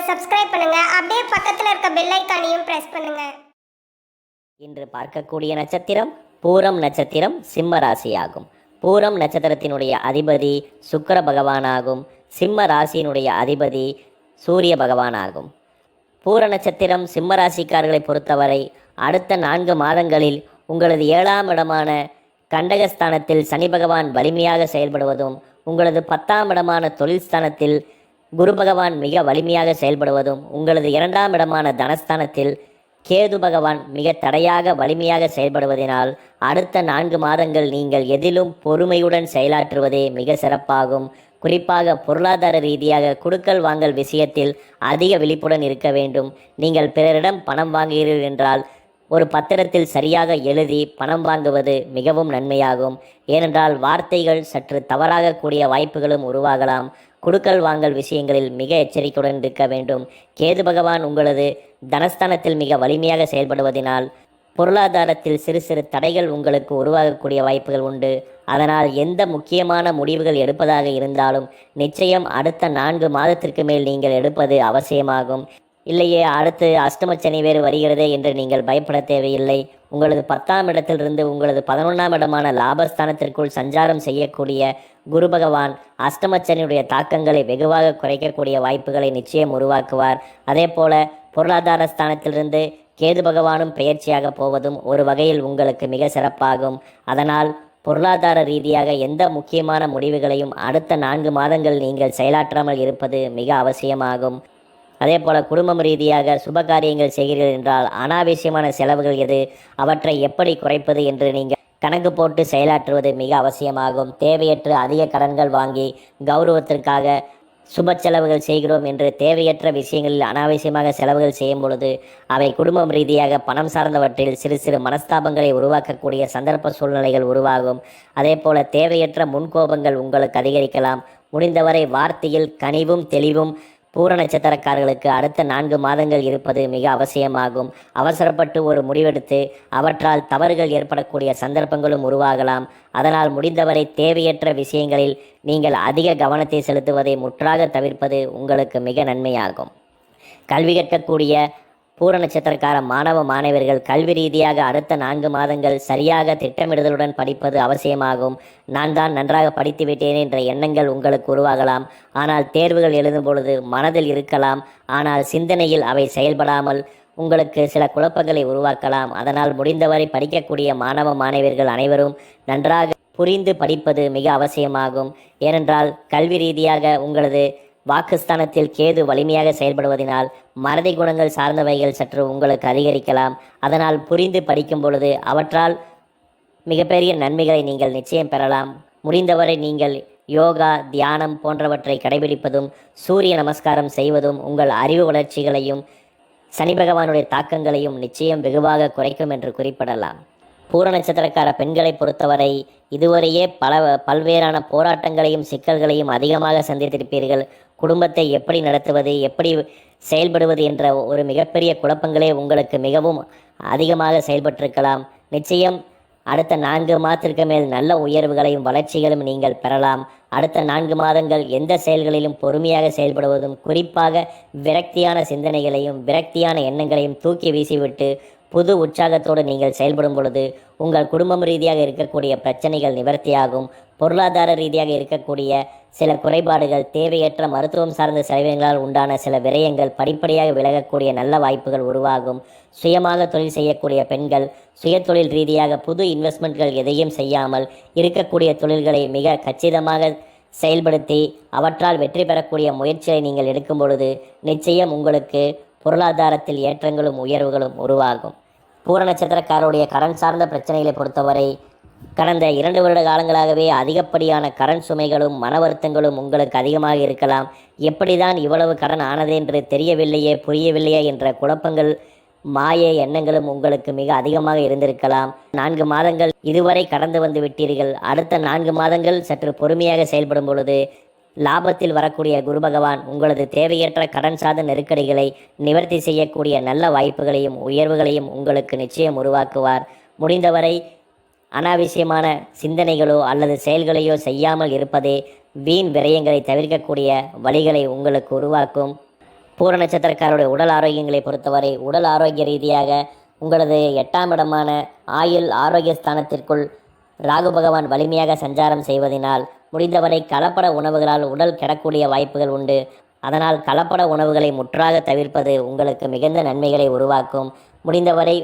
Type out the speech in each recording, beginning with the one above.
Subscribe பண்ணுங்க. அப்படியே பக்கத்துல இருக்க பெல் ஐகானையும் பிரஸ் பண்ணுங்க. இன்று பார்க்கக்கூடிய நட்சத்திரம் பூரம் நட்சத்திரம், சிம்ம ராசியாகும். பூரம் நட்சத்திரத்தினுடைய அதிபதி சுக்கிர பகவானாகும். சிம்ம ராசியினுடைய அதிபதி சூரிய பகவானாகும். பூர நட்சத்திரம் சிம்ம ராசிக்காரர்களை பொறுத்தவரை அடுத்த 4 மாதங்களில் உங்களது 7ஆம் இடமான கண்டகஸ்தானத்தில் சனி பகவான் வலிமையாக செயல்படுவதும், உங்களது 10ஆம் இடமான தொழில் ஸ்தானத்தில் குரு பகவான் மிக வலிமையாக செயல்படுவதும், உங்களது 2ஆம் இடமான தனஸ்தானத்தில் கேது பகவான் மிக தடையாக வலிமையாக செயல்படுவதனால் அடுத்த 4 மாதங்கள் நீங்கள் எதிலும் பொறுமையுடன் செயலாற்றுவதே மிக சிறப்பாகும். குறிப்பாக பொருளாதார ரீதியாக குடுக்கல் வாங்கல் விஷயத்தில் அதிக விழிப்புடன் இருக்க வேண்டும். நீங்கள் பிறரிடம் பணம் வாங்குகிறீர்கள் என்றால் ஒரு பத்திரத்தில் சரியாக எழுதி பணம் வாங்குவது மிகவும் நன்மையாகும். ஏனென்றால் வார்த்தைகள் சற்று தவறாக கூடிய வாய்ப்புகளும் உருவாகலாம். குடுக்கல் வாங்கல் விஷயங்களில் மிக எச்சரிக்கையுடன் இருக்க வேண்டும். கேது பகவான் உங்களது தனஸ்தானத்தில் மிக வலிமையாக செயல்படுவதனால் பொருளாதாரத்தில் சிறு சிறு தடைகள் உங்களுக்கு உருவாகக்கூடிய வாய்ப்புகள் உண்டு. அதனால் எந்த முக்கியமான முடிவுகள் எடுப்பதாக இருந்தாலும் நிச்சயம் அடுத்த 4 மாதத்திற்கு மேல் நீங்கள் எடுப்பது அவசியமாகும். இல்லையே அடுத்து அஷ்டமச்சனி வேறு வருகிறதே என்று நீங்கள் பயப்பட தேவையில்லை. உங்களது 10ஆம் இடத்திலிருந்து உங்களது 11ஆம் இடமான லாபஸ்தானத்திற்குள் சஞ்சாரம் செய்யக்கூடிய குரு பகவான் அஷ்டமச்சனியுடைய தாக்கங்களை வெகுவாக குறைக்கக்கூடிய வாய்ப்புகளை நிச்சயம் உருவாக்குவார். அதே போல பொருளாதார ஸ்தானத்திலிருந்து கேது பகவானும் பெயர்ச்சியாக போவதும் ஒரு வகையில் உங்களுக்கு மிக சிறப்பாகும். அதனால் பொருளாதார ரீதியாக எந்த முக்கியமான முடிவுகளையும் அடுத்த 4 மாதங்கள் நீங்கள் செயலாற்றாமல் இருப்பது மிக அவசியமாகும். அதே போல குடும்பம் ரீதியாக சுப காரியங்கள் செய்கிறீர்கள் என்றால் அனாவசியமான செலவுகள் எது, அவற்றை எப்படி குறைப்பது என்று நீங்கள் கணக்கு போட்டு செயலாற்றுவது மிக அவசியமாகும். தேவையற்ற அதிக கடன்கள் வாங்கி கௌரவத்திற்காக சுப செலவுகள் செய்கிறோம் என்று தேவையற்ற விஷயங்களில் அனாவசியமாக செலவுகள் செய்யும் பொழுது அவை குடும்பம் ரீதியாக பணம் சார்ந்தவற்றில் சிறு சிறு மனஸ்தாபங்களை உருவாக்கக்கூடிய சந்தர்ப்ப சூழ்நிலைகள் உருவாகும். அதே போல தேவையற்ற முன்கோபங்கள் உங்களுக்கு அதிகரிக்கலாம். முடிந்தவரை வார்த்தையில் கனிவும் தெளிவும் பூர நட்சத்திரக்காரர்களுக்கு அடுத்த 4 மாதங்கள் இருப்பது மிக அவசியமாகும். அவசரப்பட்டு ஒரு முடிவெடுத்து அவற்றால் தவறுகள் ஏற்படக்கூடிய சந்தர்ப்பங்களும் உருவாகலாம். அதனால் முடிந்தவரை தேவையற்ற விஷயங்களில் நீங்கள் அதிக கவனத்தை செலுத்துவதை முற்றாக தவிர்ப்பது உங்களுக்கு மிக நன்மையாகும். கல்வி கற்கக்கூடிய பூர நட்சத்திரக்கார மாணவ மாணவர்கள் கல்வி ரீதியாக அடுத்த 4 மாதங்கள் சரியாக திட்டமிடுதலுடன் படிப்பது அவசியமாகும். நான் தான் நன்றாக படித்து விட்டேன் என்ற எண்ணங்கள் உங்களுக்கு உருவாகலாம். ஆனால் தேர்வுகள் எழுதும் பொழுது மனதில் இருக்கலாம், ஆனால் சிந்தனையில் அவை செயல்படாமல் உங்களுக்கு சில குழப்பங்களை உருவாக்கலாம். அதனால் முடிந்தவரை படிக்கக்கூடிய மாணவ மாணவியர்கள் அனைவரும் நன்றாக புரிந்து படிப்பது மிக அவசியமாகும். ஏனென்றால் கல்வி ரீதியாக உங்களது வாக்குஸ்தானத்தில் கேது வலிமையாக செயல்படுவதனால் மறதி குணங்கள் சார்ந்தவைகள் சற்று உங்களுக்கு அதிகரிக்கலாம். அதனால் புரிந்து படிக்கும் பொழுது அவற்றால் மிகப்பெரிய நன்மைகளை நீங்கள் நிச்சயம் பெறலாம். முடிந்தவரை நீங்கள் யோகா, தியானம் போன்றவற்றை கடைபிடிப்பதும் சூரிய நமஸ்காரம் செய்வதும் உங்கள் அறிவு வளர்ச்சிகளையும் சனி பகவானுடைய தாக்கங்களையும் நிச்சயம் வெகுவாக குறைக்கும் என்று குறிப்பிடலாம். பூர நட்சத்திரக்கார பெண்களை பொறுத்தவரை இதுவரையே பல்வேறான போராட்டங்களையும் சிக்கல்களையும் அதிகமாக சந்தித்திருப்பீர்கள். குடும்பத்தை எப்படி நடத்துவது, எப்படி செயல்படுவது என்ற ஒரு மிகப்பெரிய குழப்பங்களே உங்களுக்கு மிகவும் அதிகமாக செயல்பட்டிருக்கலாம். நிச்சயம் அடுத்த 4 மாதத்திற்கு மேல் நல்ல உயர்வுகளையும் வளர்ச்சிகளும் நீங்கள் பெறலாம். அடுத்த 4 மாதங்கள் எந்த செயல்களிலும் பொறுமையாக செயல்படுவதும், குறிப்பாக விரக்தியான சிந்தனைகளையும் விரக்தியான எண்ணங்களையும் தூக்கி வீசிவிட்டு புது உற்சாகத்தோடு நீங்கள் செயல்படும் பொழுது உங்கள் குடும்பம் ரீதியாக இருக்கக்கூடிய பிரச்சனைகள் நிவர்த்தியாகும். பொருளாதார ரீதியாக இருக்கக்கூடிய சில குறைபாடுகள், தேவையற்ற மருத்துவம் சார்ந்த செலவினங்களால் உண்டான சில விரயங்கள் படிப்படியாக விலகக்கூடிய நல்ல வாய்ப்புகள் உருவாகும். சுயமாக தொழில் செய்யக்கூடிய பெண்கள் சுய தொழில் ரீதியாக புது இன்வெஸ்ட்மெண்ட்கள் எதையும் செய்யாமல் இருக்கக்கூடிய தொழில்களை மிக கச்சிதமாக செயல்படுத்தி அவற்றால் வெற்றி பெறக்கூடிய முயற்சியை நீங்கள் எடுக்கும் பொழுது நிச்சயம் உங்களுக்கு பொருளாதாரத்தில் ஏற்றங்களும் உயர்வுகளும் உருவாகும். பூர நட்சத்திரக்காரருடைய கடன் சார்ந்த பிரச்சனைகளை பொறுத்தவரை கடந்த 2 வருட காலங்களாகவே அதிகப்படியான கடன் சுமைகளும் மன வருத்தங்களும் உங்களுக்கு அதிகமாக இருக்கலாம். எப்படிதான் இவ்வளவு கடன் ஆனது என்று தெரியவில்லையே, புரியவில்லையே என்ற குழப்பங்கள், மாய எண்ணங்களும் உங்களுக்கு மிக அதிகமாக இருந்திருக்கலாம். 4 மாதங்கள் இதுவரை கடந்து வந்து விட்டீர்கள். அடுத்த 4 மாதங்கள் சற்று பொறுமையாக செயல்படும் பொழுது லாபத்தில் வரக்கூடிய குரு பகவான் உங்களது தேவையற்ற கடன் சார்ந்த நெருக்கடிகளை நிவர்த்தி செய்யக்கூடிய நல்ல வாய்ப்புகளையும் உயர்வுகளையும் உங்களுக்கு நிச்சயம் உருவாக்குவார். முடிந்தவரை அனாவசியமான சிந்தனைகளோ அல்லது செயல்களையோ செய்யாமல் இருப்பதே வீண் விரயங்களை தவிர்க்கக்கூடிய வழிகளை உங்களுக்கு உருவாக்கும். பூர நட்சத்திரக்காரருடைய உடல் ஆரோக்கியங்களை பொறுத்தவரை உடல் ஆரோக்கிய ரீதியாக உங்களது 8ஆம் இடமான ஆயுள் ஆரோக்கிய ஸ்தானத்திற்குள் ராகு பகவான் வலிமையாக சஞ்சாரம் செய்வதனால் முடிந்தவரை கலப்பட உணவுகளால் உடல் கெடக்கூடிய வாய்ப்புகள் உண்டு. அதனால் கலப்பட உணவுகளை முற்றாக தவிர்ப்பது உங்களுக்கு மிகுந்த நன்மைகளை உருவாக்கும். முடிந்தவரை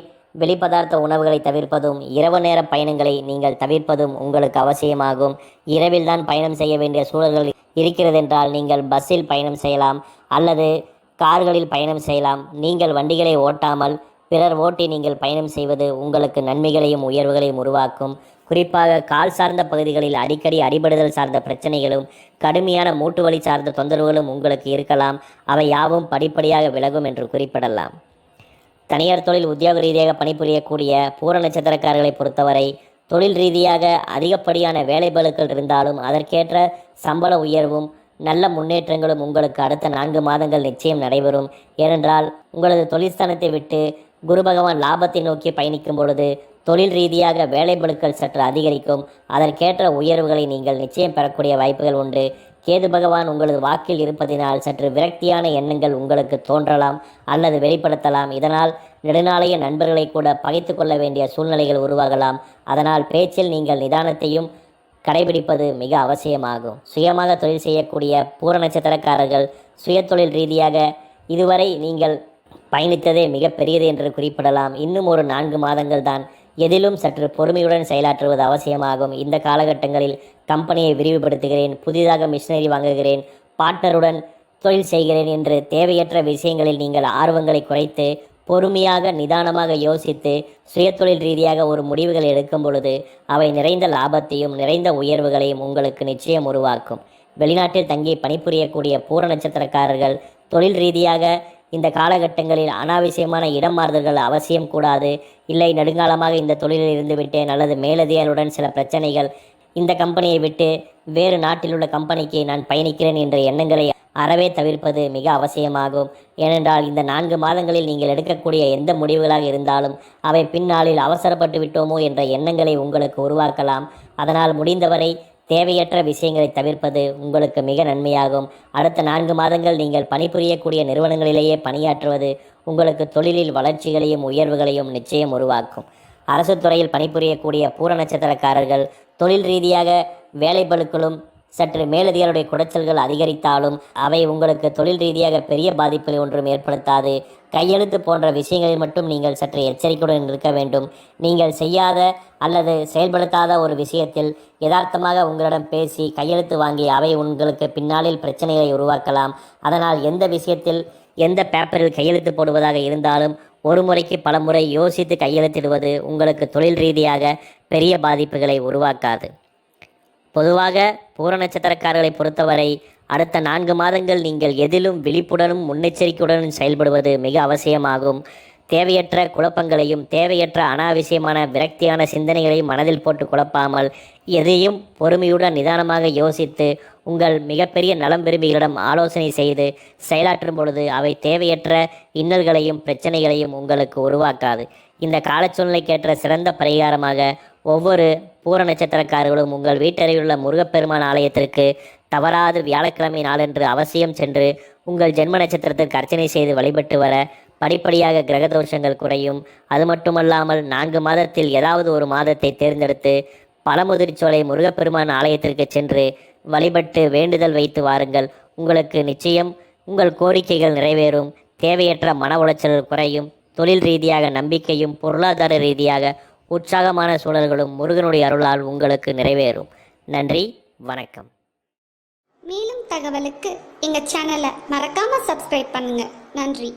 வெளிப்பதார்த்த உணவுகளை தவிர்ப்பதும் இரவு நேர பயணங்களை நீங்கள் தவிர்ப்பதும் உங்களுக்கு அவசியமாகும். இரவில்தான் பயணம் செய்ய வேண்டிய சூழல்கள் இருக்கிறதென்றால் நீங்கள் பஸ்ஸில் பயணம் செய்யலாம் அல்லது கார்களில் பயணம் செய்யலாம். நீங்கள் வண்டிகளை ஓட்டாமல் பிறர் ஓட்டி நீங்கள் பயணம் செய்வது உங்களுக்கு நன்மைகளையும் உயர்வுகளையும் உருவாக்கும். குறிப்பாக கால் சார்ந்த பகுதிகளில் அடிக்கடி அடிபடுதல் சார்ந்த பிரச்சனைகளும் கடுமையான மூட்டு வலி சார்ந்த தொந்தரவுகளும் உங்களுக்கு இருக்கலாம். அவை யாவும் படிப்படியாக விலகும் என்று குறிப்பிடலாம். தனியார் தொழில் உத்தியோக ரீதியாக பணிபுரியக்கூடிய பூர நட்சத்திரக்காரர்களை பொறுத்தவரை தொழில் ரீதியாக அதிகப்படியான வேலைபளுக்கள் இருந்தாலும் அதற்கேற்ற சம்பள உயர்வும் நல்ல முன்னேற்றங்களும் உங்களுக்கு அடுத்த 4 மாதங்கள் நிச்சயம் நடைபெறும். ஏனென்றால் உங்களது தொழிற்ஸ்தானத்தை விட்டு குரு பகவான் லாபத்தை நோக்கி பயணிக்கும் பொழுது தொழில் ரீதியாக வேலைபளுக்கள் சற்று அதிகரிக்கும். அதற்கேற்ற உயர்வுகளை நீங்கள் நிச்சயம் பெறக்கூடிய வாய்ப்புகள் உண்டு. கேது பகவான் உங்களது வாக்கில் இருப்பதினால் சற்று விரக்தியான எண்ணங்கள் உங்களுக்கு தோன்றலாம் அல்லது வெளிப்படுத்தலாம். இதனால் நெடுநாளைய நண்பர்களை கூட பகைத்து கொள்ள வேண்டிய சூழ்நிலைகள் உருவாகலாம். அதனால் பேச்சில் நீங்கள் நிதானத்தையும் கடைபிடிப்பது மிக அவசியமாகும். சுயமாக தொழில் செய்யக்கூடிய பூர நட்சத்திரக்காரர்கள் சுய தொழில் ரீதியாக இதுவரை நீங்கள் பயணித்ததே மிக பெரியது என்று குறிப்பிடலாம். இன்னும் ஒரு 4 மாதங்கள் தான். எதிலும் சற்று பொறுமையுடன் செயலாற்றுவது அவசியமாகும். இந்த காலகட்டங்களில் கம்பெனியை விரிவுபடுத்துகிறேன், புதிதாக மிஷினரி வாங்குகிறேன், பார்ட்னருடன் தொழில் செய்கிறேன் என்று தேவையற்ற விஷயங்களில் நீங்கள் ஆர்வங்களை குறைத்து பொறுமையாக நிதானமாக யோசித்து சுயதொழில் ரீதியாக ஒரு முடிவுகள் எடுக்கும் பொழுது அவை நிறைந்த லாபத்தையும் நிறைந்த உயர்வுகளையும் உங்களுக்கு நிச்சயம் உருவாக்கும். வெளிநாட்டில் தங்கி பணிபுரியக்கூடிய பூர நட்சத்திரக்காரர்கள் தொழில் ரீதியாக இந்த காலகட்டங்களில் அனாவசியமான இடம் மாறுதல்கள் அவசியம் கூடாது. இல்லை, நெடுங்காலமாக இந்த தொழிலில் இருந்து விட்டேன் அல்லது மேலதிகாரியுடன் சில பிரச்சனைகள், இந்த கம்பெனியை விட்டு வேறு நாட்டில் உள்ள கம்பெனிக்கு நான் பயணிக்கிறேன் என்ற எண்ணங்களை அறவே தவிர்ப்பது மிக அவசியமாகும். ஏனென்றால் இந்த 4 மாதங்களில் நீங்கள் எடுக்கக்கூடிய எந்த முடிவுகளாக இருந்தாலும் அவை பின்னாளில் அவசரப்பட்டு விட்டோமோ என்ற எண்ணங்களை உங்களுக்கு உருவாக்கலாம். அதனால் முடிந்தவரை தேவையற்ற விஷயங்களை தவிர்ப்பது உங்களுக்கு மிக நன்மையாகும். அடுத்த 4 மாதங்கள் நீங்கள் பணிபுரியக்கூடிய நிறுவனங்களிலேயே பணியாற்றுவது உங்களுக்கு தொழிலில் வளர்ச்சிகளையும் உயர்வுகளையும் நிச்சயம் உருவாக்கும். அரசு துறையில் பணிபுரியக்கூடிய பூர நட்சத்திரக்காரர்கள் தொழில் ரீதியாக வேலைபளுக்களும் சற்று மேலதிகாரியுடைய குடைச்சல்கள் அதிகரித்தாலும் அவை உங்களுக்கு தொழில் ரீதியாக பெரிய பாதிப்புகளை ஒன்றும் ஏற்படுத்தாது. கையெழுத்து போன்ற விஷயங்களில் மட்டும் நீங்கள் சற்று எச்சரிக்கையுடன் இருக்க வேண்டும். நீங்கள் செய்யாத அல்லது செயல்படுத்தாத ஒரு விஷயத்தில் யதார்த்தமாக உங்களிடம் பேசி கையெழுத்து வாங்கி அவை உங்களுக்கு பின்னாளில் பிரச்சனைகளை உருவாக்கலாம். அதனால் எந்த விஷயத்தில் எந்த பேப்பரில் கையெழுத்து போடுவதாக இருந்தாலும் ஒரு முறைக்கு பல முறை யோசித்து கையெழுத்திடுவது உங்களுக்கு தொழில் ரீதியாக பெரிய பாதிப்புகளை உருவாக்காது. பொதுவாக பூர நட்சத்திரக்காரர்களை பொறுத்தவரை அடுத்த 4 மாதங்கள் நீங்கள் எதிலும் விழிப்புடனும் முன்னெச்சரிக்கையுடனும் செயல்படுவது மிக அவசியமாகும். தேவையற்ற குழப்பங்களையும் தேவையற்ற அனாவசியமான விரக்தியான சிந்தனைகளையும் மனதில் போட்டு குழப்பாமல் எதையும் பொறுமையுடன் நிதானமாக யோசித்து உங்கள் மிகப்பெரிய நலம் விரும்பிகளிடம் ஆலோசனை செய்து செயலாற்றும் பொழுது அவை தேவையற்ற இன்னல்களையும் பிரச்சனைகளையும் உங்களுக்கு உருவாக்காது. இந்த காலச்சூழ்நிலைக்கேற்ற சிறந்த பரிகாரமாக ஒவ்வொரு பூர நட்சத்திரக்காரர்களும் உங்கள் வீட்டருகிலுள்ள முருகப்பெருமான் ஆலயத்திற்கு தவறாது வியாழக்கிழமை நாளன்று அவசியம் சென்று உங்கள் ஜென்ம நட்சத்திரத்திற்கு அர்ச்சனை செய்து வழிபட்டு வர படிப்படியாக கிரகதோஷங்கள் குறையும். அது மட்டுமல்லாமல் 4 மாதத்தில் ஏதாவது ஒரு மாதத்தை தேர்ந்தெடுத்து பழமுதிர்ச்சோலை முருகப்பெருமான் ஆலயத்திற்கு சென்று வழிபட்டு வேண்டுதல் வைத்து வாருங்கள். உங்களுக்கு நிச்சயம் உங்கள் கோரிக்கைகள் நிறைவேறும். தேவையற்ற மன உளைச்சல்கள் குறையும். தொழில் ரீதியாக நம்பிக்கையும் பொருளாதார ரீதியாக உற்சாகமான சூழல்களும் முருகனுடைய அருளால் உங்களுக்கு நிறைவேறும். நன்றி, வணக்கம். மேலும் தகவலுக்கு எங்கள் சேனலை மறக்காமல் சப்ஸ்கிரைப் பண்ணுங்கள். நன்றி.